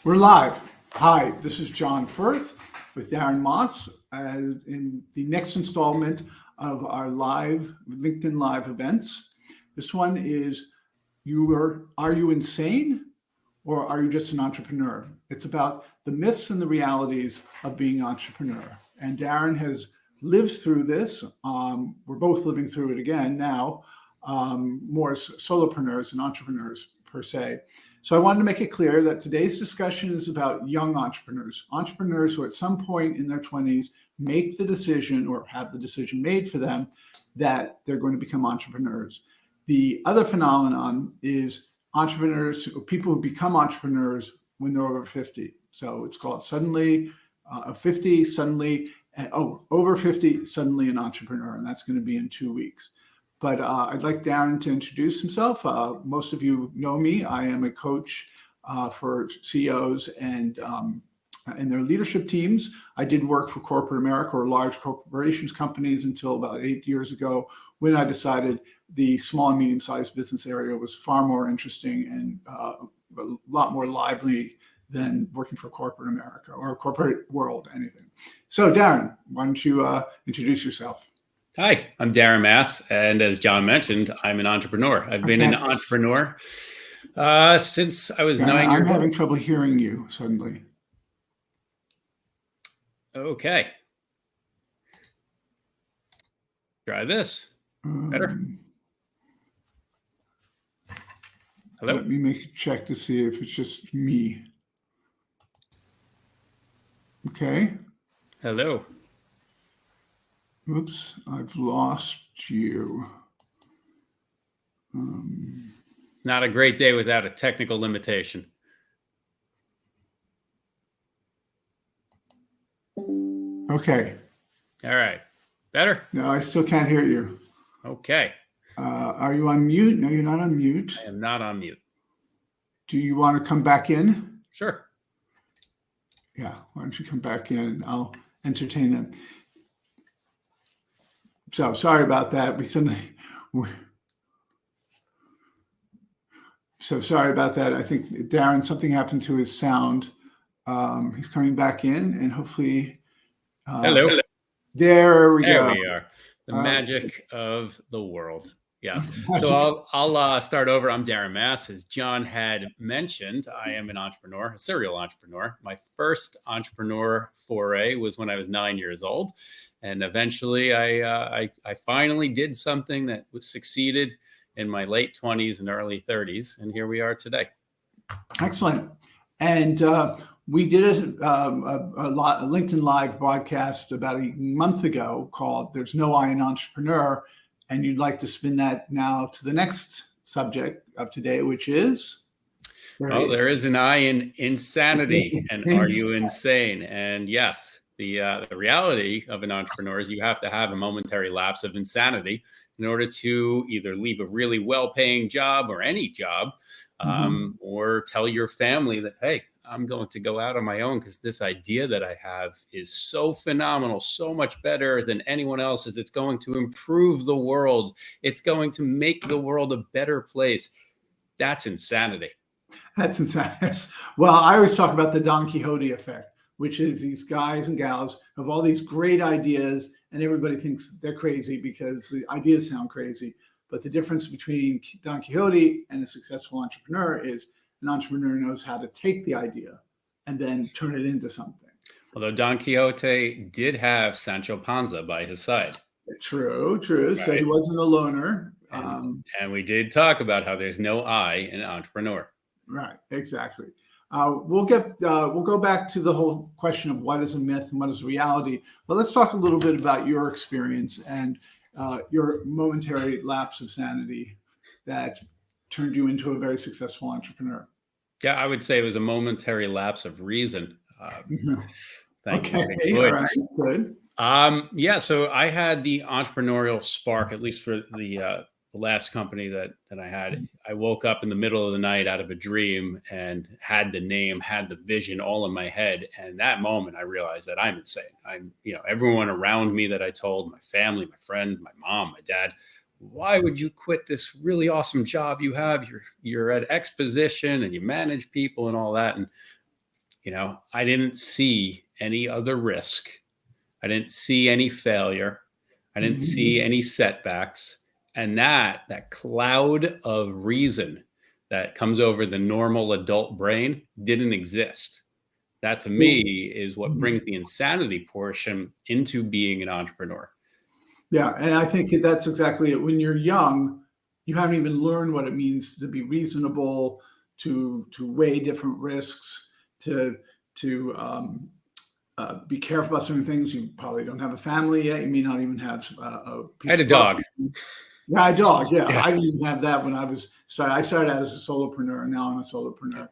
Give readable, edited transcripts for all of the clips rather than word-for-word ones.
We're live. Hi, this is John Firth with Darren Moss in the next installment of our live LinkedIn Live events. This one is Are you insane or are you just an entrepreneur? It's about the myths and the realities of being an entrepreneur. And Darren has lived through this. We're both living through it again now, more as solopreneurs and entrepreneurs per se. So I wanted to make it clear that today's discussion is about young entrepreneurs who at some point in their 20s make the decision or have the decision made for them that they're going to become entrepreneurs. The other phenomenon is entrepreneurs, people who become entrepreneurs when they're over 50. So it's called suddenly 50, suddenly, over 50, suddenly an entrepreneur. And that's going to be in 2 weeks. But I'd like Darren to introduce himself. Most of you know me. I am a coach for CEOs and their leadership teams. I did work for corporate America or large corporations companies until about 8 years ago, when I decided the small and medium-sized business area was far more interesting and a lot more lively than working for corporate America or corporate world, anything. So Darren, why don't you introduce yourself? Hi, I'm Darren Mass, and as John mentioned, I'm an entrepreneur. I've been an entrepreneur since I was 9 years old. I'm having trouble hearing you suddenly. Okay. Try this. Better? Hello? Let me make a check to see if it's just me. Okay. Hello. Oops, I've lost you. Not a great day without a technical limitation. Okay. All right. Better? No, I still can't hear you. Okay. Are you on mute? No, you're not on mute. I am not on mute. Do you want to come back in? Sure. Yeah, why don't you come back in? I'll entertain them. So sorry about that. So sorry about that. I think Darren, something happened to his sound. He's coming back in, and hopefully. Hello. There we go. There we are. The magic of the world. Yes. So I'll start over. I'm Darren Mass. As John had mentioned, I am an entrepreneur, a serial entrepreneur. My first entrepreneur foray was when I was 9 years old. And eventually I finally did something that succeeded in my late 20s and early 30s. And here we are today. Excellent. And we did a LinkedIn Live broadcast about a month ago called There's No I in Entrepreneur. And you'd like to spin that now to the next subject of today, which is? Oh, there is an I in insanity. And are you insane? And yes, the reality of an entrepreneur is you have to have a momentary lapse of insanity in order to either leave a really well-paying job or any job, or tell your family that, hey, I'm going to go out on my own because this idea that I have is so phenomenal, so much better than anyone else's. It's going to improve the world. It's going to make the world a better place. That's insanity. That's insanity. Well, I always talk about the Don Quixote effect, which is these guys and gals have all these great ideas and everybody thinks they're crazy because the ideas sound crazy. But the difference between Don Quixote and a successful entrepreneur is an entrepreneur knows how to take the idea and then turn it into something. Although Don Quixote did have Sancho Panza by his side. True. Right. So he wasn't a loner. And we did talk about how there's no I in entrepreneur. Right, exactly. We'll go back to the whole question of what is a myth and what is reality. But let's talk a little bit about your experience and your momentary lapse of sanity that turned you into a very successful entrepreneur. Yeah, I would say it was a momentary lapse of reason. Thank you. All right, good. Yeah, so I had the entrepreneurial spark, at least for the last company that I had. I woke up in the middle of the night out of a dream and had the name, had the vision all in my head. And that moment, I realized that I'm insane. Everyone around me that I told, my family, my friend, my mom, my dad, why would you quit this really awesome job you have? You're at X position and you manage people and all that. And I didn't see any other risk. I didn't see any failure. I didn't see any setbacks. And that cloud of reason that comes over the normal adult brain didn't exist. That to me is what brings the insanity portion into being an entrepreneur. Yeah, and I think that's exactly it. When you're young, you haven't even learned what it means to be reasonable, to weigh different risks, to be careful about certain things. You probably don't have a family yet. You may not even have a I piece had a of dog. property. Yeah, a dog. Yeah, Yeah. I didn't even have that when I started out as a solopreneur, and now I'm a solopreneur.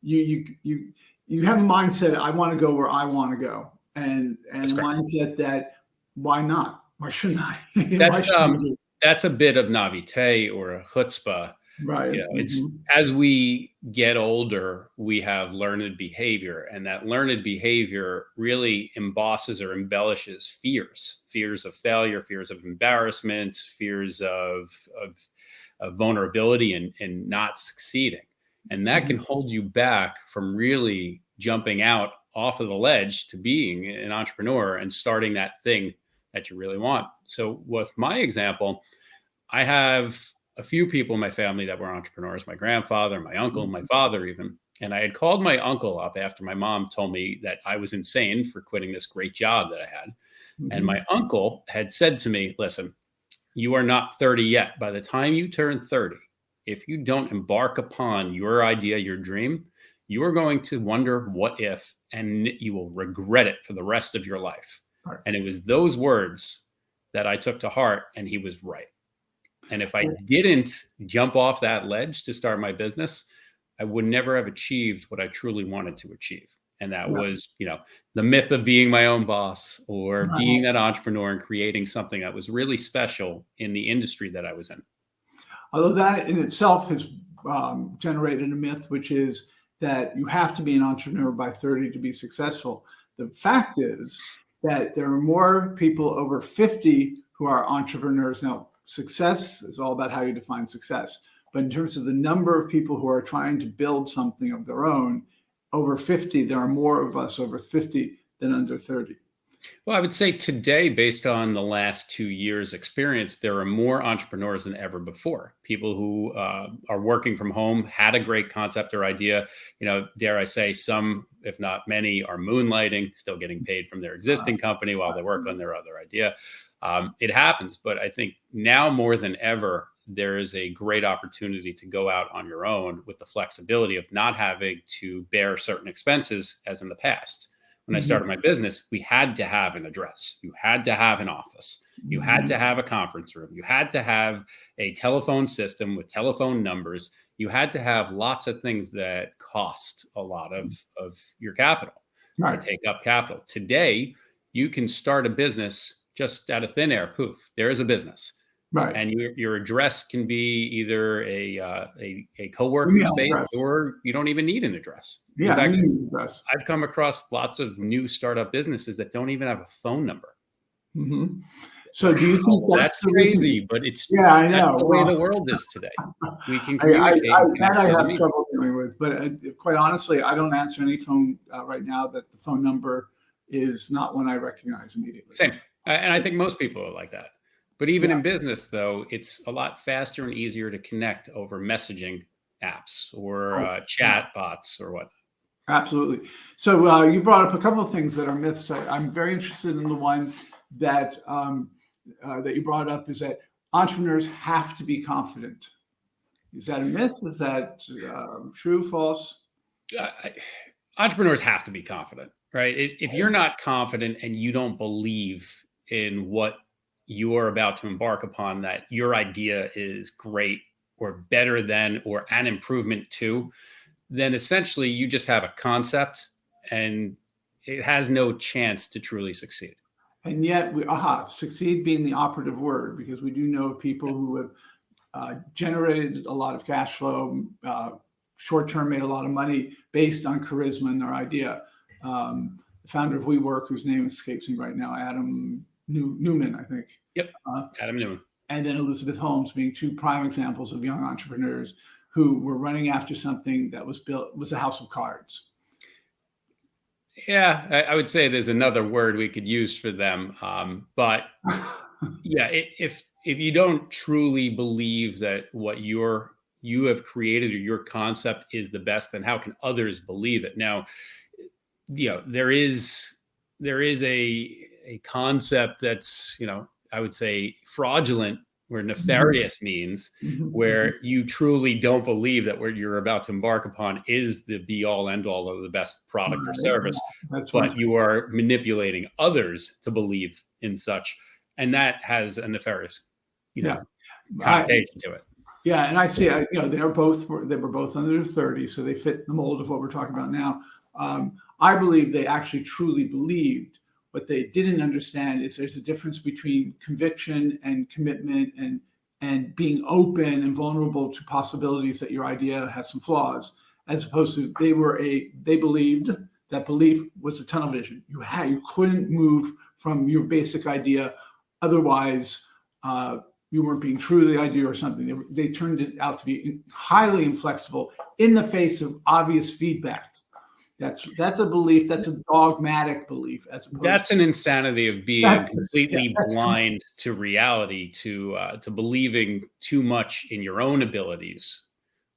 You have a mindset. I want to go where I want to go, and That's a correct. mindset that why not? Why shouldn't I? Why That's shouldn't I do it? that's a bit of naivete or a chutzpah. Right. It's as we get older, we have learned behavior, and that learned behavior really embosses or embellishes fears of failure, fears of embarrassment, fears of vulnerability and not succeeding. And that can hold you back from really jumping out off of the ledge to being an entrepreneur and starting that thing that you really want. So with my example, I have a few people in my family that were entrepreneurs, my grandfather, my uncle, my father even. And I had called my uncle up after my mom told me that I was insane for quitting this great job that I had. And my uncle had said to me, listen, you are not 30 yet. By the time you turn 30, if you don't embark upon your idea, your dream, you are going to wonder what if, and you will regret it for the rest of your life. Right. And it was those words that I took to heart, and he was right. And if I didn't jump off that ledge to start my business, I would never have achieved what I truly wanted to achieve. And that was, the myth of being my own boss or being that entrepreneur and creating something that was really special in the industry that I was in. Although that in itself has generated a myth, which is that you have to be an entrepreneur by 30 to be successful. The fact is that there are more people over 50 who are entrepreneurs. Now, success is all about how you define success. But in terms of the number of people who are trying to build something of their own, over 50, there are more of us over 50 than under 30. Well, I would say today, based on the last 2 years' experience, there are more entrepreneurs than ever before. People who are working from home, had a great concept or idea. Dare I say, some, if not many, are moonlighting, still getting paid from their existing company while they work on their other idea. It happens, but I think now more than ever, there is a great opportunity to go out on your own with the flexibility of not having to bear certain expenses as in the past. When I started my business, we had to have an address. You had to have an office. You had to have a conference room. You had to have a telephone system with telephone numbers. You had to have lots of things that cost a lot of your capital, to take up capital. Today, you can start a business just out of thin air. Poof, there is a business. Right. And your address can be either a co-working space or you don't even need an address. Yeah, in fact, I've come across lots of new startup businesses that don't even have a phone number. So do you think that's crazy? But it's I know. That's the way the world is today. We can communicate. I have trouble dealing with, but quite honestly, I don't answer any phone right now that the phone number is not one I recognize immediately. Same, and I think most people are like that. But even in business, though, it's a lot faster and easier to connect over messaging apps or chat bots or what. Absolutely. So you brought up a couple of things that are myths. I'm very interested in the one that that you brought up, is that entrepreneurs have to be confident. Is that a myth? Is that true, false? Entrepreneurs have to be confident, right? If you're not confident and you don't believe in what you are about to embark upon, that your idea is great or better than or an improvement to, then essentially you just have a concept and it has no chance to truly succeed. And yet, succeed being the operative word, because we do know of people who have generated a lot of cash flow, short-term made a lot of money based on charisma and their idea. The founder of WeWork, whose name escapes me right now, Adam Newman, I think. Yep, Adam Newman. And then Elizabeth Holmes being two prime examples of young entrepreneurs who were running after something that was a house of cards. Yeah, I would say there's another word we could use for them, but yeah, if you don't truly believe that what you have created or your concept is the best, then how can others believe it? Now, there is a concept that's, I would say fraudulent or Mhm, nefarious means, mhm, mhm. where you truly don't believe that what you're about to embark upon is the be all end all of the best product or Right, service, yeah, that's one. but you are manipulating others to believe in such, and that has a nefarious, you Yeah, know, I connotation to it. yeah, and I see, they were both under 30, so they fit the mold of what we're talking about now. I believe they actually truly believed. What they didn't understand is there's a difference between conviction and commitment and being open and vulnerable to possibilities that your idea has some flaws, as opposed to they believed that belief was a tunnel vision. You couldn't move from your basic idea, otherwise you weren't being true to the idea or something. They turned it out to be highly inflexible in the face of obvious feedback. That's a belief. That's a dogmatic belief, as opposed That's an insanity of being yeah, completely that's blind to reality, to believing too much in your own abilities,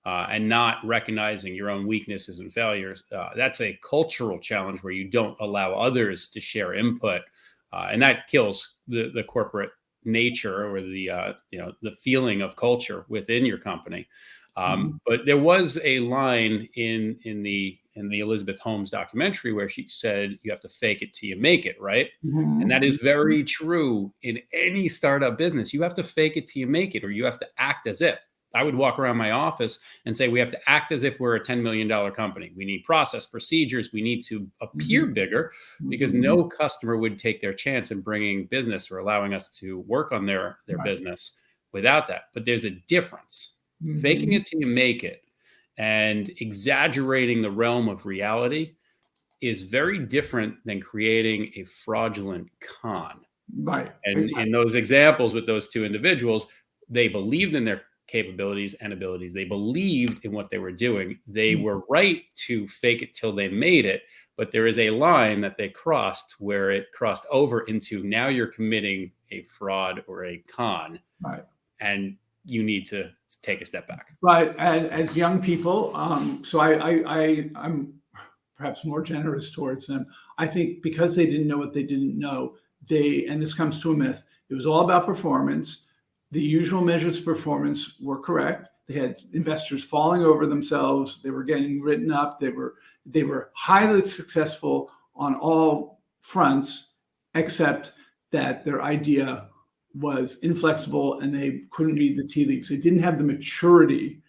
and not recognizing your own weaknesses and failures. That's a cultural challenge where you don't allow others to share input, and that kills the corporate nature or the feeling of culture within your company. mhm, But there was a line in the Elizabeth Holmes documentary where she said, "You have to fake it till you make it," right? And that mhm, is very true in any startup business. You have to fake it till you make it, or you have to act as if. I would walk around my office and say, we have to act as if we're a $10 million company. We need process, procedures. We need to appear mhm, bigger, because mhm. no customer would take their chance in bringing business or allowing us to work on their Right. business without that. But there's a difference. Faking Mhm. it till you make it and exaggerating the realm of reality is very different than creating a fraudulent con. Right. And in Exactly. those examples with those two individuals, they believed in their capabilities and abilities. They believed in what they were doing. They were right to fake it till they made it. But there is a line that they crossed where it crossed over into, now you're committing a fraud or a con, Right. and you need to take a step back. But as young people, so I'm perhaps more generous towards them. I think because they didn't know what they didn't know, and this comes to a myth, it was all about performance. The usual measures of performance were correct. They had investors falling over themselves. They were getting written up. They were highly successful on all fronts, except that their idea was inflexible and they couldn't read the tea leaves. They didn't have the maturity.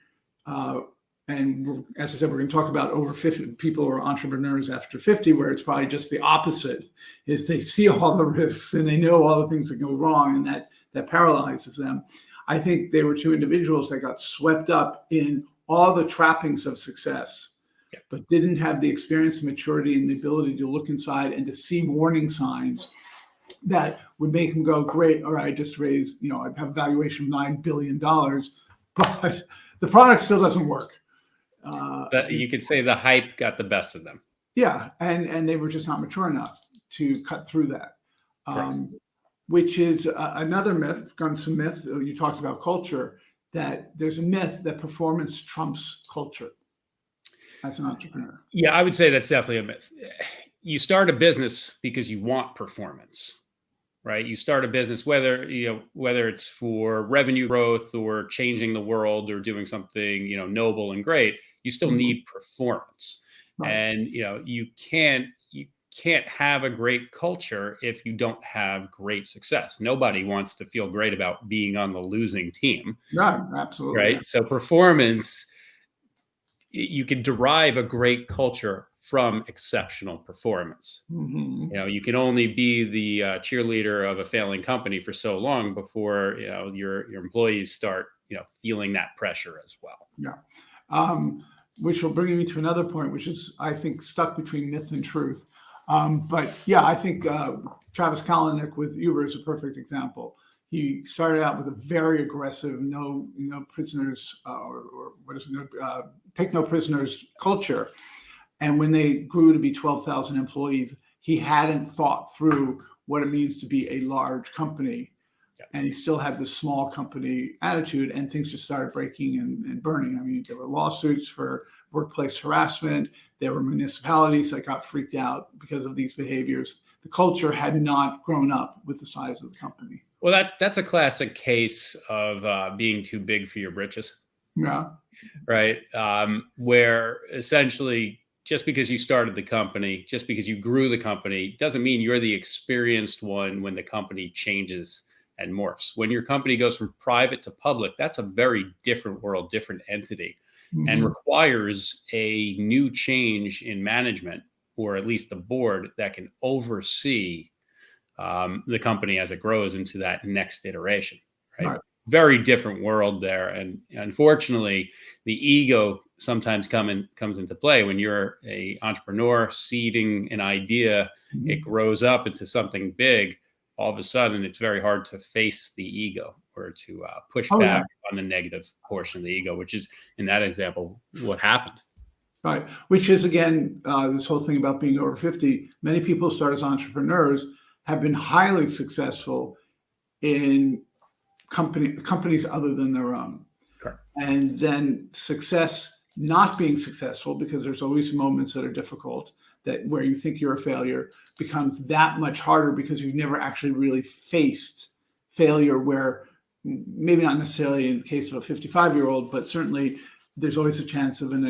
Uh, and as I said, we're going to talk about over 50 people who are entrepreneurs after 50, where it's probably just the opposite, is they see all the risks and they know all the things that go wrong, and that paralyzes them. I think they were two individuals that got swept up in all the trappings of success, Yeah. but didn't have the experience, maturity, and the ability to look inside and to see warning signs that would make them go, great, all right, I just raised, I have a valuation of $9 billion, but the product still doesn't work. But you could say the hype got the best of them. Yeah, and they were just not mature enough to cut through that, Correct. um, which is another myth. Comes some myth. You talked about culture. That there's a myth that performance trumps culture as an entrepreneur. Yeah, I would say that's definitely a myth. You start a business because you want performance, right? You start a business whether it's for revenue growth or changing the world or doing something, noble and great. You still Mhm. need performance. Right. And you can't have a great culture if you don't have great success. Nobody wants to feel great about being on the losing team, Right. Absolutely. Yeah. right? So performance, you can derive a great culture from exceptional performance. Mhm. You can only be the cheerleader of a failing company for so long before your employees start feeling that pressure as well. Yeah. Um, which will bring me to another point, which is, I think, stuck between myth and truth. But yeah, I think Travis Kalanick with Uber is a perfect example. He started out with a very aggressive no prisoners, or what is it, take no prisoners culture. And when they grew to be 12,000 employees, he hadn't thought through what it means to be a large company. And he still had this small company attitude, and things just started breaking and burning. I mean, there were lawsuits for workplace harassment. There were municipalities that got freaked out because of these behaviors. The culture had not grown up with the size of the company. Well, that's a classic case of being too big for your britches. Yeah. Right. Where essentially, just because you started the company, just because you grew the company, doesn't mean you're the experienced one when the company changes and morphs. When your company goes from private to public, that's a very different world, different entity, and requires a new change in management, or at least the board that can oversee the company as it grows into that next iteration. Right. Very different world there. And unfortunately, the ego sometimes comes into play when you're an entrepreneur seeding an idea. It grows up into something big. All of a sudden, it's very hard to face the ego or to push back on the negative portion of the ego, which is, in that example, what happened. Right. Which is, again, this whole thing about being over 50. Many people start as entrepreneurs, have been highly successful in companies other than their own. Correct. And then success not being successful, because there's always moments that are difficult, that where you think you're a failure, becomes that much harder because you've never actually really faced failure, where maybe not necessarily in the case of a 55-year-old, but certainly there's always a chance of an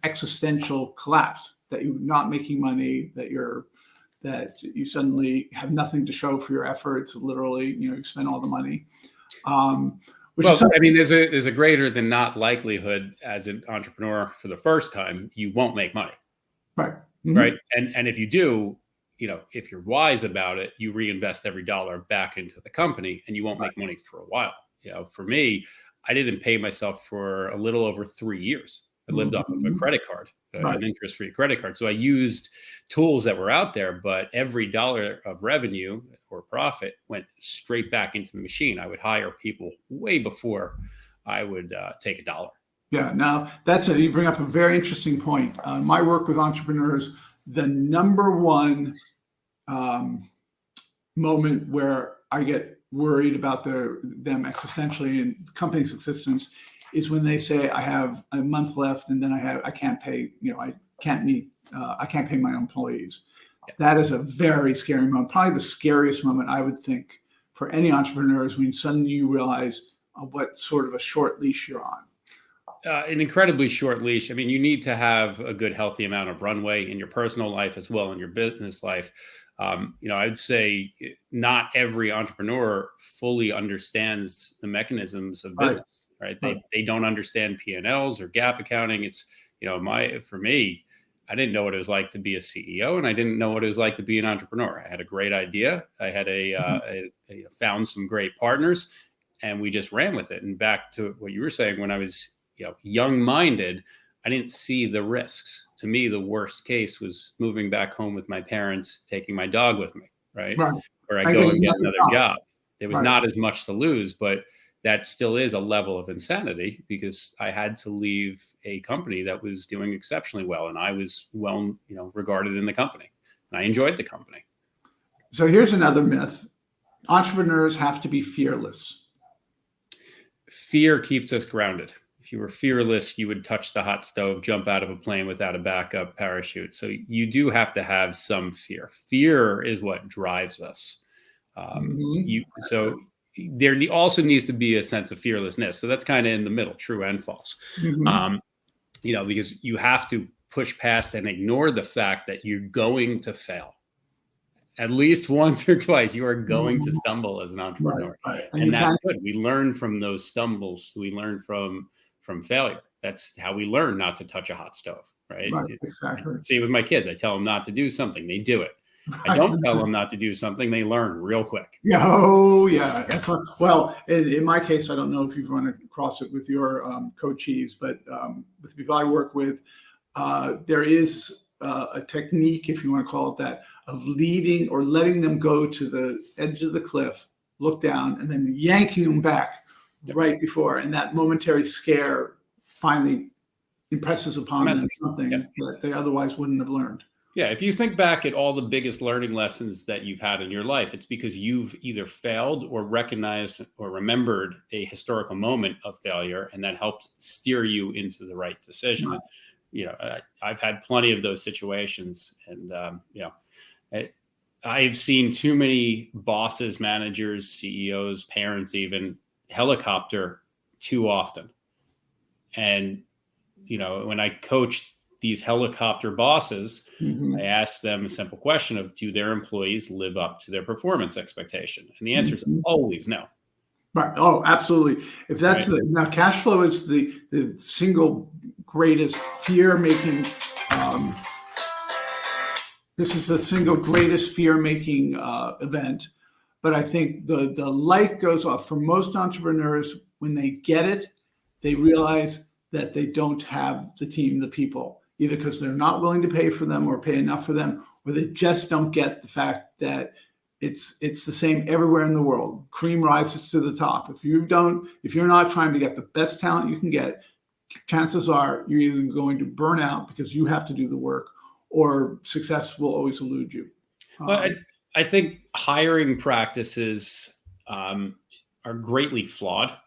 existential collapse, that you're not making money, that you suddenly have nothing to show for your efforts. Literally, you spend all the money. There's a greater than not likelihood as an entrepreneur for the first time, you won't make money. Right. Right. And if you do, if you're wise about it, you reinvest every dollar back into the company, and you won't make money for a while. For me, I didn't pay myself for a little over 3 years. I lived off of a credit card, an interest-free credit card. So I used tools that were out there, but every dollar of revenue or profit went straight back into the machine. I would hire people way before I would take a dollar. Yeah, now you bring up a very interesting point. My work with entrepreneurs, the number one moment where I get worried about them existentially and the company's existence is when they say, I have a month left and then I can't pay, I can't pay my employees. That is a very scary moment. Probably the scariest moment, I would think, for any entrepreneur, is when suddenly you realize what sort of a short leash you're on. An incredibly short leash. I mean, you need to have a good, healthy amount of runway in your personal life as well in your business life. I'd say not every entrepreneur fully understands the mechanisms of business, right? They don't understand P&Ls or GAAP accounting. It's, for me, I didn't know what it was like to be a CEO, and I didn't know what it was like to be an entrepreneur. I had a great idea. I had found some great partners, and we just ran with it. And back to what you were saying, when I was young-minded, I didn't see the risks. To me, the worst case was moving back home with my parents, taking my dog with me, right? Or I go and get another job. There was not as much to lose, but that still is a level of insanity, because I had to leave a company that was doing exceptionally well, and I was well, regarded in the company, and I enjoyed the company. So here's another myth: entrepreneurs have to be fearless. Fear keeps us grounded. If you were fearless, you would touch the hot stove, jump out of a plane without a backup parachute. So you do have to have some fear. Fear is what drives us. So there also needs to be a sense of fearlessness. So that's kind of in the middle, true and false. Because you have to push past and ignore the fact that you're going to fail. At least once or twice, you are going to stumble as an entrepreneur. And that's good. We learn from those stumbles. We learn from failure. That's how we learn not to touch a hot stove, right? Exactly. See, with my kids, I tell them not to do something, they do it. I don't tell them not to do something, they learn real quick. That's what, well, in my case, I don't know if you've run across it with your coachees, but with the people I work with, there is a technique, if you want to call it that, of leading or letting them go to the edge of the cliff, look down, and then yanking them back right before. And that momentary scare finally, impresses upon them something that they otherwise wouldn't have learned. Yeah, if you think back at all the biggest learning lessons that you've had in your life, it's because you've either failed or recognized or remembered a historical moment of failure, and that helped steer you into the right decision. Right. You know, I've had plenty of those situations, and you know, I've seen too many bosses, managers, CEOs, parents, even helicopter too often. And you know, when I coached these helicopter bosses, I ask them a simple question of, do their employees live up to their performance expectation? And the answer is always no. Right. Oh, absolutely. If that's now, cash flow is the single greatest fear-making. This is the single greatest fear-making event. But I think the light goes off for most entrepreneurs when they get it. They realize that they don't have the team, the people, either because they're not willing to pay for them or pay enough for them, or they just don't get the fact that it's the same everywhere in the world. Cream rises to the top. If you're not trying to get the best talent you can get, chances are you're either going to burn out because you have to do the work, or success will always elude you. Well, I think hiring practices are greatly flawed.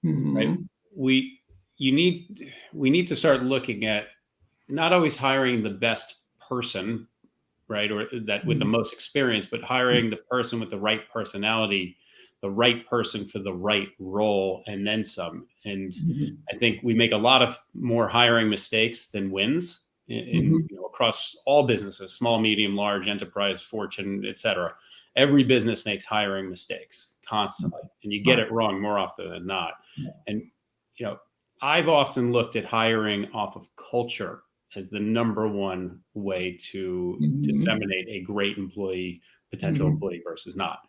Right? We need to start looking at not always hiring the best person, right, or that with the most experience, but hiring the person with the right personality, the right person for the right role, and then some. And I think we make a lot of more hiring mistakes than wins in you know, across all businesses, small, medium, large, enterprise, fortune, etc. Every business makes hiring mistakes constantly, and you get it wrong more often than not. And you know, I've often looked at hiring off of culture as the number one way to disseminate a great employee, potential employee versus not.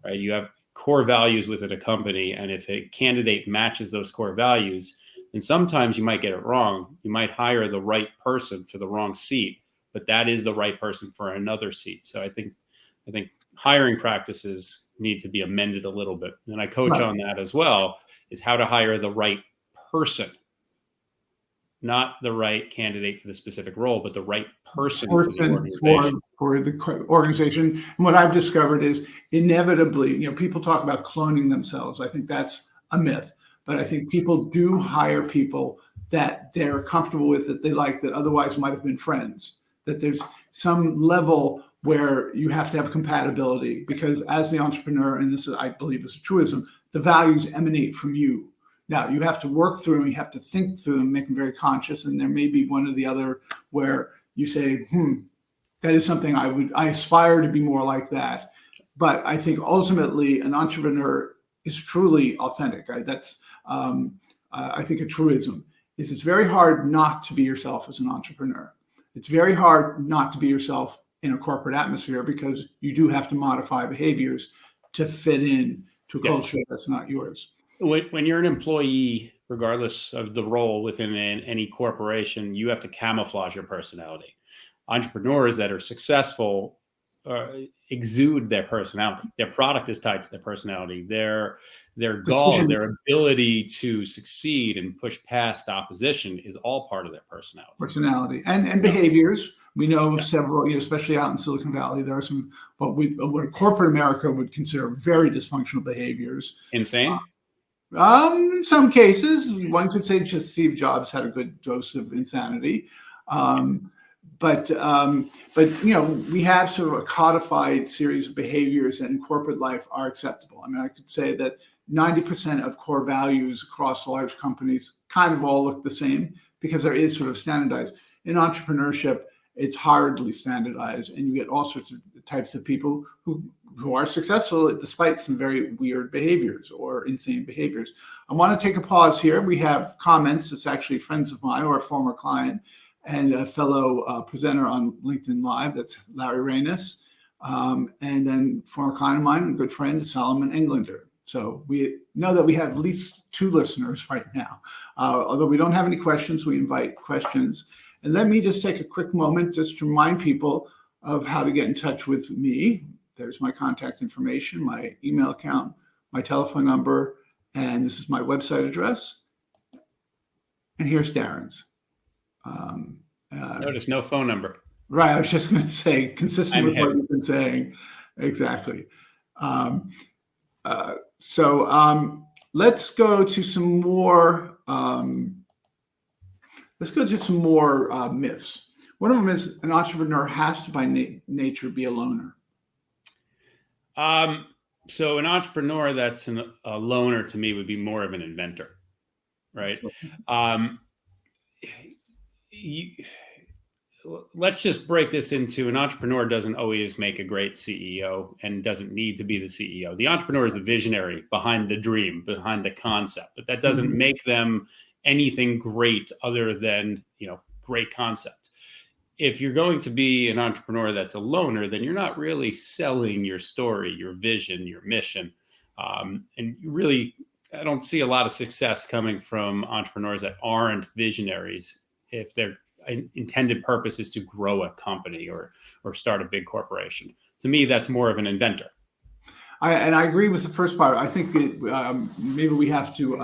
Right? You have core values within a company, and if a candidate matches those core values, then sometimes you might get it wrong. You might hire the right person for the wrong seat, but that is the right person for another seat. So I think hiring practices need to be amended a little bit, and I coach on that as well. Is how to hire the right person, not the right candidate for the specific role, but the right person for the organization. For the organization. And what I've discovered is inevitably, you know, people talk about cloning themselves. I think that's a myth, but I think people do hire people that they're comfortable with, that they like, that otherwise might have been friends, that there's some level where you have to have compatibility, because as the entrepreneur, and this is, I believe, is a truism, the values emanate from you. Now, you have to work through them, you have to think through them, make them very conscious, and there may be one or the other where you say, that is something I aspire to be more like that. But I think ultimately an entrepreneur is truly authentic. That's, I think, a truism. It's very hard not to be yourself as an entrepreneur. It's very hard not to be yourself in a corporate atmosphere, because you do have to modify behaviors to fit in to a culture that's not yours. When you're an employee, regardless of the role within any corporation, you have to camouflage your personality. Entrepreneurs that are successful exude their personality. Their product is tied to their personality. Their goal, their ability to succeed and push past opposition is all part of their personality. And behaviors. We know of several, you know, especially out in Silicon Valley, there are some what corporate America would consider very dysfunctional behaviors. Insane. In some cases, one could say just Steve Jobs had a good dose of insanity. But you know, we have sort of a codified series of behaviors that in corporate life are acceptable. I mean, I could say that 90% of core values across large companies kind of all look the same, because there is sort of standardized. In entrepreneurship, it's hardly standardized, and you get all sorts of types of people who are successful despite some very weird behaviors or insane behaviors. I want to take a pause here. We have comments. It's actually friends of mine or a former client and a fellow presenter on LinkedIn Live. That's Larry Reynes. And then former client of mine and good friend, Solomon Englander. So we know that we have at least 2 listeners right now. Although we don't have any questions, we invite questions. And let me just take a quick moment just to remind people of how to get in touch with me. There's my contact information, my email account, my telephone number, and this is my website address. And here's Darren's. Notice no phone number. Right. I was just going to say, consistent I'm with what him. you've been saying. Exactly. Um, let's go to some more. Let's go to some more myths. One of them is an entrepreneur has to, by nature, be a loner. So an entrepreneur that's a loner to me would be more of an inventor, right? You, let's just break this into an entrepreneur doesn't always make a great CEO and doesn't need to be the CEO. The entrepreneur is the visionary behind the dream, behind the concept, but that doesn't make them anything great other than, great concept. If you're going to be an entrepreneur that's a loner, then you're not really selling your story, your vision, your mission. And you really, I don't see a lot of success coming from entrepreneurs that aren't visionaries if their intended purpose is to grow a company or start a big corporation. To me, that's more of an inventor. I agree with the first part. I think maybe we have to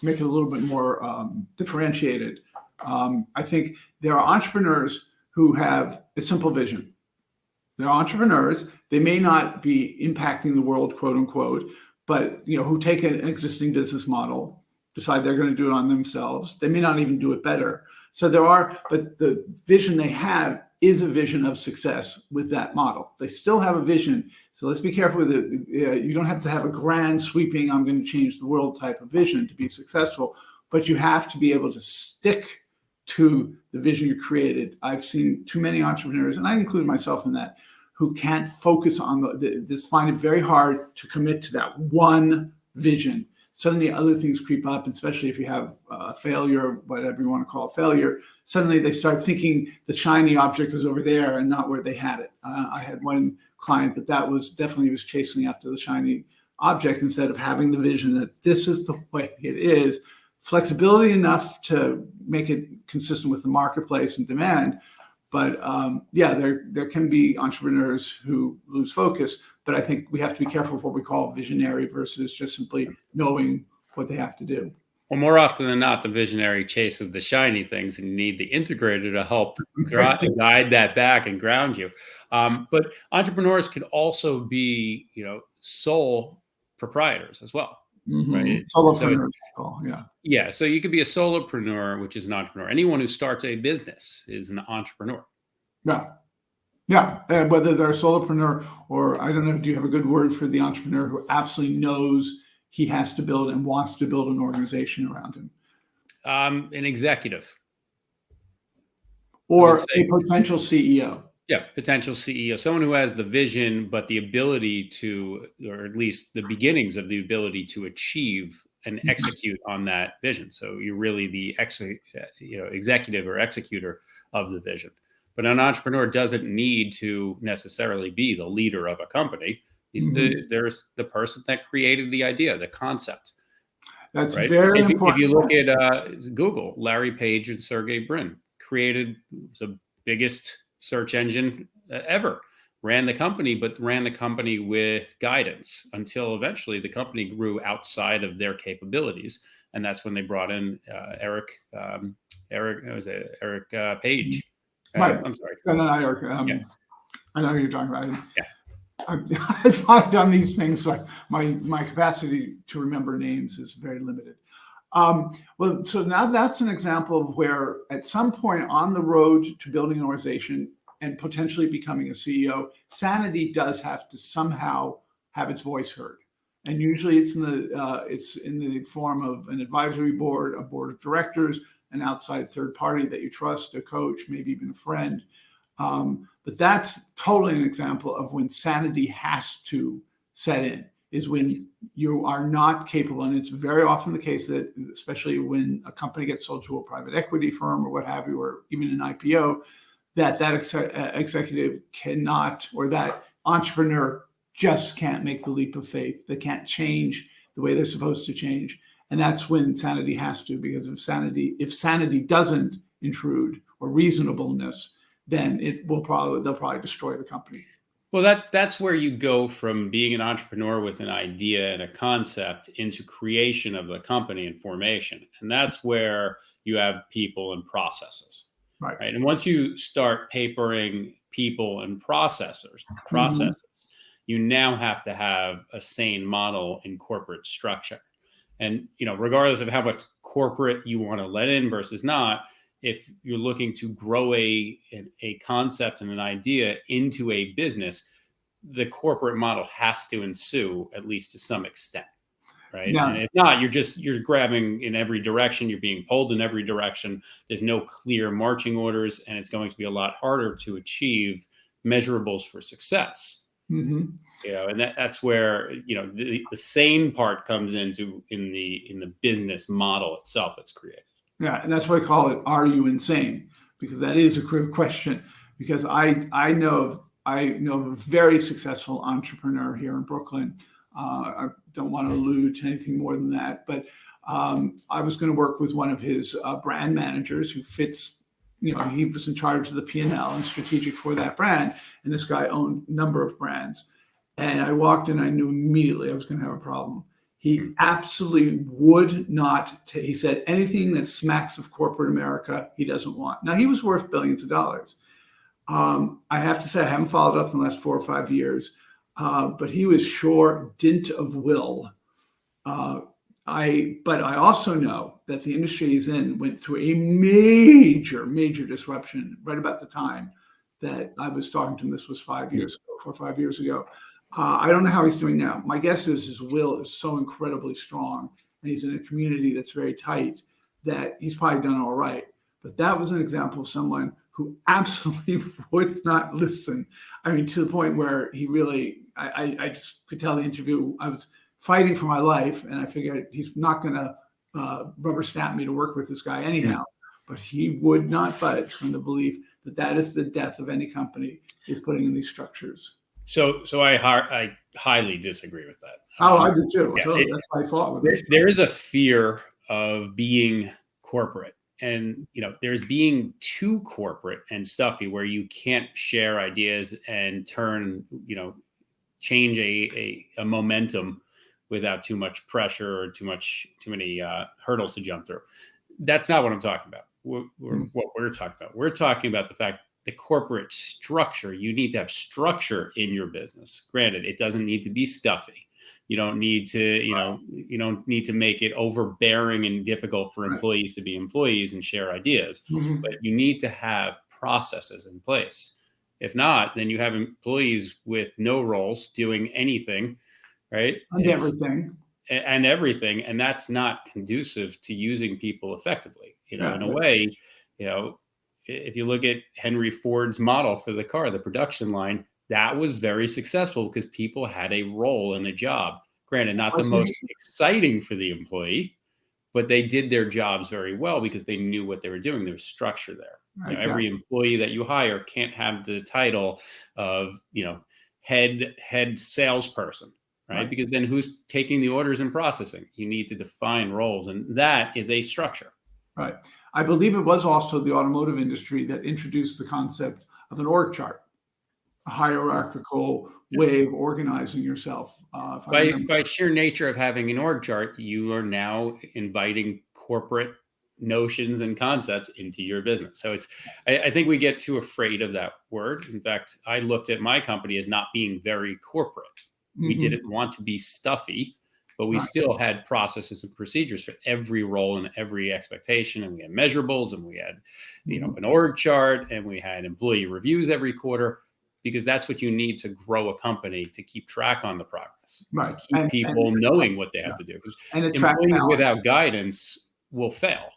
make it a little bit more differentiated. I think there are entrepreneurs who have a simple vision. They're entrepreneurs. They may not be impacting the world, quote unquote, but who take an existing business model, decide they're going to do it on themselves. They may not even do it better. So but the vision they have is a vision of success with that model. They still have a vision. So let's be careful with it. You don't have to have a grand sweeping, I'm going to change the world type of vision to be successful, but you have to be able to stick to the vision you created. I've seen too many entrepreneurs, and I include myself in that, who can't focus on this, find it very hard to commit to that one vision. Suddenly other things creep up, especially if you have a failure, whatever you want to call a failure. Suddenly they start thinking the shiny object is over there and not where they had it. I had one client that was definitely was chasing after the shiny object instead of having the vision that this is the way it is. Flexibility enough to make it consistent with the marketplace and demand. But there can be entrepreneurs who lose focus. But I think we have to be careful of what we call visionary versus just simply knowing what they have to do. Well, more often than not, the visionary chases the shiny things, and you need the integrator to help guide that back and ground you. But entrepreneurs could also be, sole proprietors as well. Right? Solopreneur. Yeah. So you could be a solopreneur, which is an entrepreneur. Anyone who starts a business is an entrepreneur. Yeah. And whether they're a solopreneur or, I don't know, do you have a good word for the entrepreneur who absolutely knows he has to build and wants to build an organization around him? An executive. Or a potential CEO. Yeah, potential CEO, someone who has the vision, but the ability to, or at least the beginnings of the ability to achieve and execute on that vision. So you're really the executive or executor of the vision. But an entrepreneur doesn't need to necessarily be the leader of a company. There's the person that created the idea, the concept. That's right? Very important. If you look at Google, Larry Page and Sergey Brin created the biggest search engine ever, ran the company with guidance until eventually the company grew outside of their capabilities. And that's when they brought in Eric Page. Right. I'm sorry. No, Eric. I know who you're talking about. Yeah. I find on these things, like my capacity to remember names is very limited. Well, so now that's an example of where at some point on the road to building an organization and potentially becoming a CEO, sanity does have to somehow have its voice heard. And usually it's in the form of an advisory board, a board of directors, an outside third party that you trust, a coach, maybe even a friend. But that's totally an example of when sanity has to set in, is when you are not capable. And it's very often the case that, especially when a company gets sold to a private equity firm or what have you, or even an IPO, that executive cannot, or that entrepreneur just can't make the leap of faith. They can't change the way they're supposed to change. And that's when sanity has to, because if sanity doesn't intrude, or reasonableness, then they'll probably destroy the company. Well, that's where you go from being an entrepreneur with an idea and a concept into creation of the company and formation. And that's where you have people and processes, Right. right? And once you start papering people and processes, Mm-hmm. you now have to have a sane model in corporate structure. And regardless of how much corporate you want to let in versus not, if you're looking to grow a concept and an idea into a business, the corporate model has to ensue, at least to some extent, right? Yeah. And if not, you're grabbing in every direction, you're being pulled in every direction. There's no clear marching orders, and it's going to be a lot harder to achieve measurables for success. Mm-hmm. And that's where the sane part comes into in the business model itself that's created. Yeah, and that's why I call it "Are you insane?" Because that is a quick question. Because I know of a very successful entrepreneur here in Brooklyn. I don't want to allude to anything more than that, but I was going to work with one of his brand managers who fits. He was in charge of the P&L and strategic for that brand, and this guy owned a number of brands. And I walked in, I knew immediately I was going to have a problem. He absolutely would not. He said anything that smacks of corporate America, he doesn't want. Now, he was worth billions of dollars. I have to say, I haven't followed up in the last 4 or 5 years, but he was sure dint of will. But I also know that the industry he's in went through a major, major disruption right about the time that I was talking to him. This was 5 years ago, 4 or 5 years ago. I don't know how he's doing now. My guess is his will is so incredibly strong, and he's in a community that's very tight, that he's probably done all right. But that was an example of someone who absolutely would not listen. I mean, to the point where he really, I just could tell the interview, I was fighting for my life, and I figured he's not going to rubber stamp me to work with this guy anyhow. But he would not budge from the belief that that is the death of any company, is putting in these structures. So I highly disagree with that. I do too. Yeah, Totally. That's my fault with it. There is a fear of being corporate, and there's being too corporate and stuffy, where you can't share ideas and change a momentum without too much pressure or too many hurdles to jump through. That's not what I'm talking about. What we're talking about. We're talking about the fact the corporate structure. You need to have structure in your business. Granted, it doesn't need to be stuffy. You don't need to, you don't need to make it overbearing and difficult for employees to be employees and share ideas. Mm-hmm. But you need to have processes in place. If not, then you have employees with no roles doing anything, right? And everything. And that's not conducive to using people effectively. In a way, if you look at Henry Ford's model for the car, the production line, that was very successful because people had a role and a job. Granted, not the most exciting for the employee, but they did their jobs very well because they knew what they were doing. There was structure there. Right, every employee that you hire can't have the title of, head salesperson, right? Because then who's taking the orders and processing? You need to define roles, and that is a structure. Right. I believe it was also the automotive industry that introduced the concept of an org chart, a hierarchical way of organizing yourself. By sheer nature of having an org chart, you are now inviting corporate notions and concepts into your business. So I think we get too afraid of that word. In fact, I looked at my company as not being very corporate. We didn't want to be stuffy, but we still had processes and procedures for every role and every expectation. And we had measurables, and we had, an org chart, and we had employee reviews every quarter, because that's what you need to grow a company, to keep track on the progress, to keep people knowing what they have to do. Because employees without guidance will fail,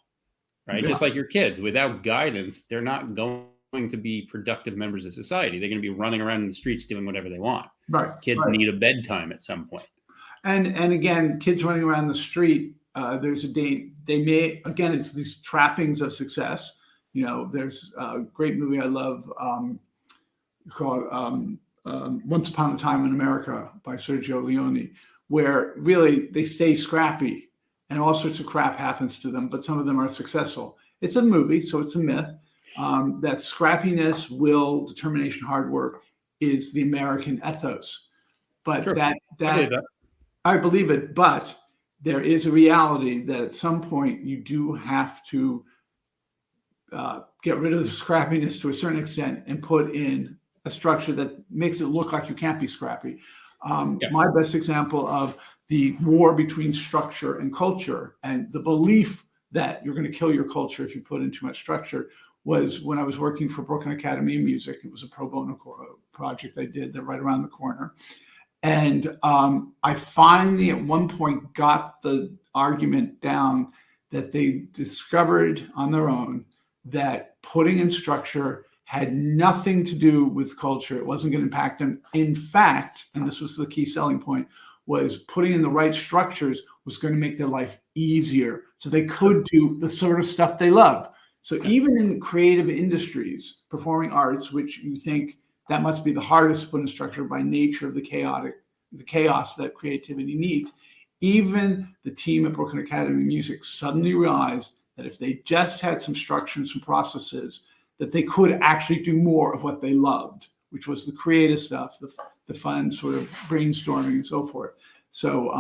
right? Just like your kids, without guidance, they're not going to be productive members of society. They're going to be running around in the streets doing whatever they want. Kids need a bedtime at some point. And again, kids running around the street, there's a date. They may, again, it's these trappings of success. There's a great movie I love called Once Upon a Time in America by Sergio Leone, where really they stay scrappy and all sorts of crap happens to them, but some of them are successful. It's a movie, so it's a myth. That scrappiness, will, determination, hard work is the American ethos. But I believe it, but there is a reality that at some point you do have to get rid of the scrappiness to a certain extent and put in a structure that makes it look like you can't be scrappy. My best example of the war between structure and culture, and the belief that you're going to kill your culture if you put in too much structure, was when I was working for Brooklyn Academy of Music. It was a pro bono project I did. They're right around the corner. And I finally at one point got the argument down that they discovered on their own that putting in structure had nothing to do with culture. It wasn't going to impact them. In fact, and this was the key selling point, was putting in the right structures was going to make their life easier so they could do the sort of stuff they love. So even in creative industries, performing arts, which you think that must be the hardest to put in structure by nature of the chaos that creativity needs, even the team at Brooklyn Academy of Music suddenly realized that if they just had some structure and some processes, that they could actually do more of what they loved, which was the creative stuff, the fun sort of brainstorming and so forth. So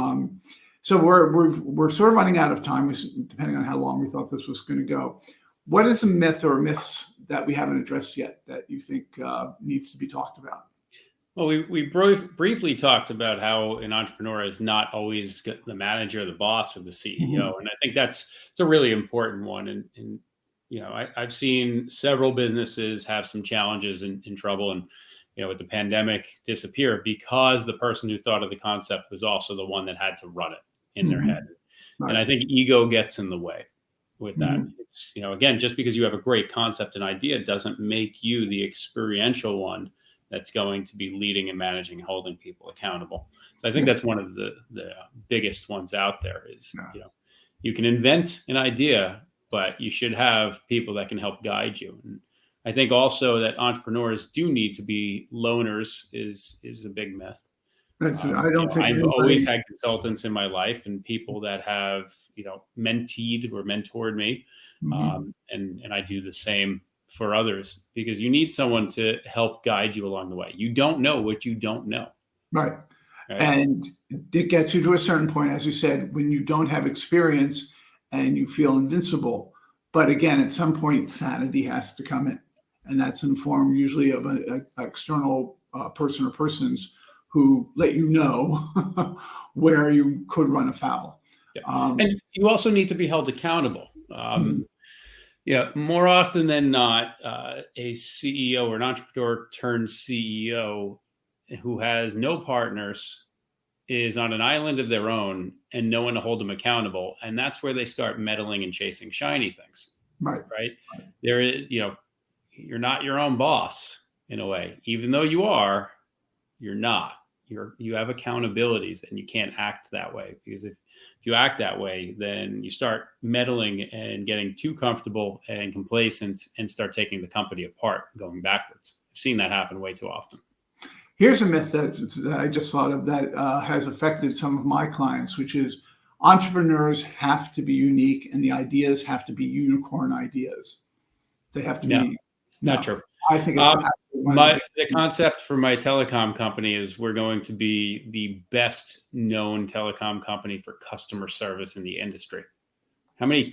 we're sort of running out of time, depending on how long we thought this was going to go. What is a myth or myths that we haven't addressed yet that you think needs to be talked about? Well, we briefly talked about how an entrepreneur is not always the manager, the boss, or the CEO, and I think it's a really important one. And I've seen several businesses have some challenges and trouble, and with the pandemic disappear because the person who thought of the concept was also the one that had to run it in their head. Right. And I think ego gets in the way with that. It's, again, just because you have a great concept and idea doesn't make you the experiential one that's going to be leading and managing and holding people accountable. So I think that's one of the biggest ones out there is, you can invent an idea, but you should have people that can help guide you. And I think also that entrepreneurs do need to be loners is a big myth. I've always had consultants in my life and people that have, menteed or mentored me. And I do the same for others because you need someone to help guide you along the way. You don't know what you don't know. Right. And it gets you to a certain point, as you said, when you don't have experience and you feel invincible. But again, at some point, sanity has to come in. And that's in the form usually of an external person or persons who let you know where you could run afoul. And you also need to be held accountable. More often than not, a CEO or an entrepreneur turned CEO who has no partners is on an island of their own and no one to hold them accountable. And that's where they start meddling and chasing shiny things. Right. There is, you're not your own boss in a way, even though you are, you're not. You have accountabilities and you can't act that way because if you act that way, then you start meddling and getting too comfortable and complacent and start taking the company apart, going backwards. I've seen that happen way too often. Here's a myth that I just thought of that has affected some of my clients, which is entrepreneurs have to be unique and the ideas have to be unicorn ideas. They have to be. Not true. I think it's the concept for my telecom company is we're going to be the best known telecom company for customer service in the industry. How many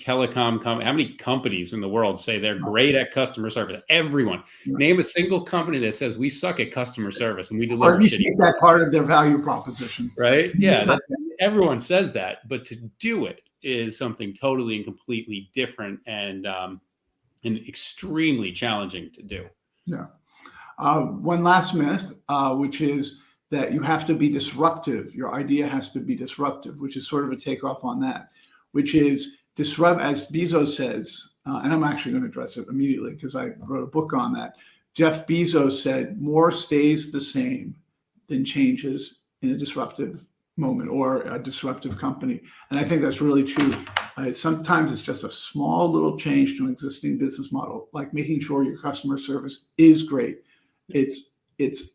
companies in the world say they're great at customer service? Everyone. Name a single company that says we suck at customer service and we deliver. Or at least make that part of their value proposition. Right? Yeah. Everyone says that, but to do it is something totally and completely different and extremely challenging to do. Yeah. One last myth, which is that you have to be disruptive. Your idea has to be disruptive, which is sort of a takeoff on that, which is disrupt, as Bezos says, and I'm actually going to address it immediately because I wrote a book on that. Jeff Bezos said, more stays the same than changes in a disruptive moment or a disruptive company. And I think that's really true. Sometimes it's just a small little change to an existing business model, like making sure your customer service is great. It's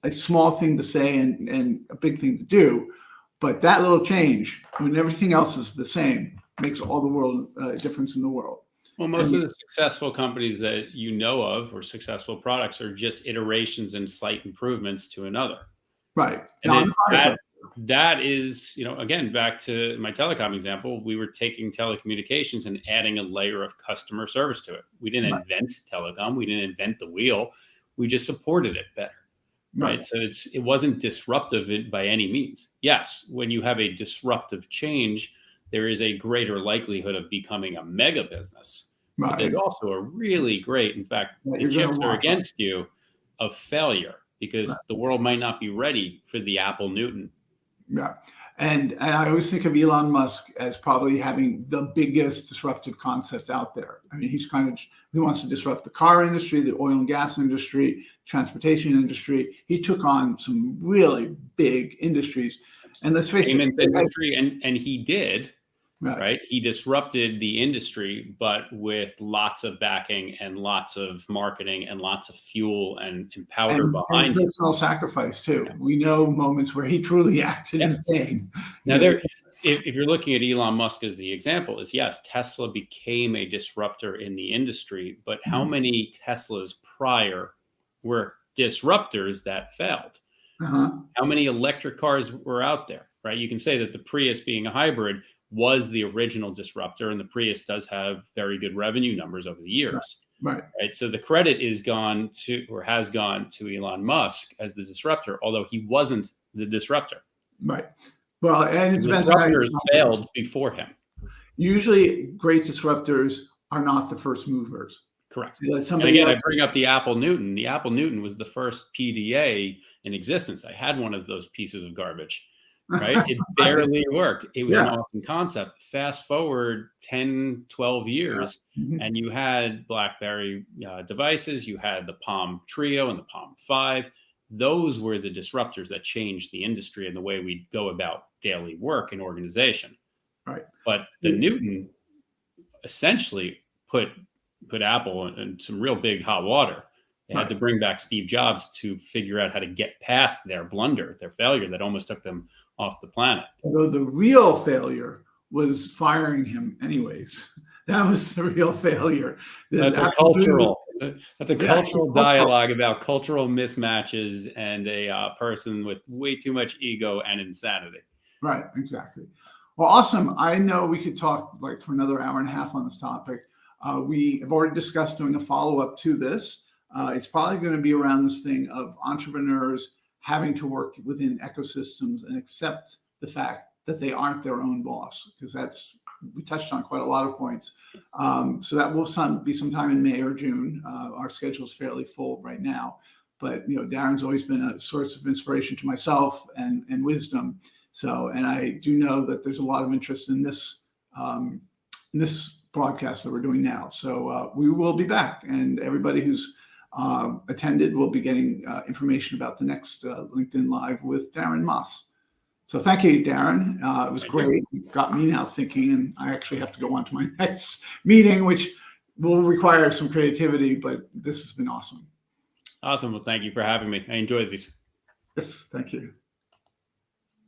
a small thing to say and a big thing to do, but that little change, when everything else is the same, makes all the world difference in the world. Well, most of the successful companies that you know of or successful products are just iterations and slight improvements to another. Right. And that is, again, back to my telecom example, we were taking telecommunications and adding a layer of customer service to it. We didn't invent telecom. We didn't invent the wheel. We just supported it better. Right. So it wasn't disruptive by any means. Yes, when you have a disruptive change, there is a greater likelihood of becoming a mega business. But there's also a really great, in fact, the chips are against you, of failure, because the world might not be ready for the Apple Newton. Yeah. And I always think of Elon Musk as probably having the biggest disruptive concept out there. I mean, he wants to disrupt the car industry, the oil and gas industry, transportation industry. He took on some really big industries. And let's face it, industry, and he did. Right. He disrupted the industry, but with lots of backing and lots of marketing and lots of fuel and powder behind and personal sacrifice too. Yeah. We know moments where he truly acted insane. Now, if you're looking at Elon Musk as the example, is yes, Tesla became a disruptor in the industry, but how many Teslas prior were disruptors that failed? How many electric cars were out there? Right. You can say that the Prius, being a hybrid, was the original disruptor, and the Prius does have very good revenue numbers over the years. Right. So the credit has gone to Elon Musk as the disruptor, although he wasn't the disruptor. Right. Well, and it's disruptors failed before him. Usually, great disruptors are not the first movers. Correct. And again, I bring up the Apple Newton. The Apple Newton was the first PDA in existence. I had one of those pieces of garbage. Right. It barely worked. It was an awesome concept. Fast forward 10, 12 years, and you had BlackBerry devices. You had the Palm Trio and the Palm 5. Those were the disruptors that changed the industry and the way we go about daily work and organization. Right. But the Newton essentially put Apple in some real big hot water. They had to bring back Steve Jobs to figure out how to get past their blunder, their failure that almost took them off the planet. Although the real failure was firing him anyways. That was the real failure. That's a cultural dialogue about cultural mismatches and a person with way too much ego and insanity. Right, exactly. Well, awesome. I know we could talk like for another hour and a half on this topic. We have already discussed doing a follow-up to this. It's probably going to be around this thing of entrepreneurs having to work within ecosystems and accept the fact that they aren't their own boss, because we touched on quite a lot of points. So that will be sometime in May or June. Our schedule is fairly full right now, but Darren's always been a source of inspiration to myself and wisdom. So, and I do know that there's a lot of interest in this broadcast that we're doing now. So we will be back, and everybody who's attended will be getting information about the next LinkedIn Live with Darren Moss. So thank you, Darren. It was great. It got me now thinking, and I actually have to go on to my next meeting, which will require some creativity, but this has been awesome. Awesome. Well, thank you for having me. I enjoyed these. Yes, thank you.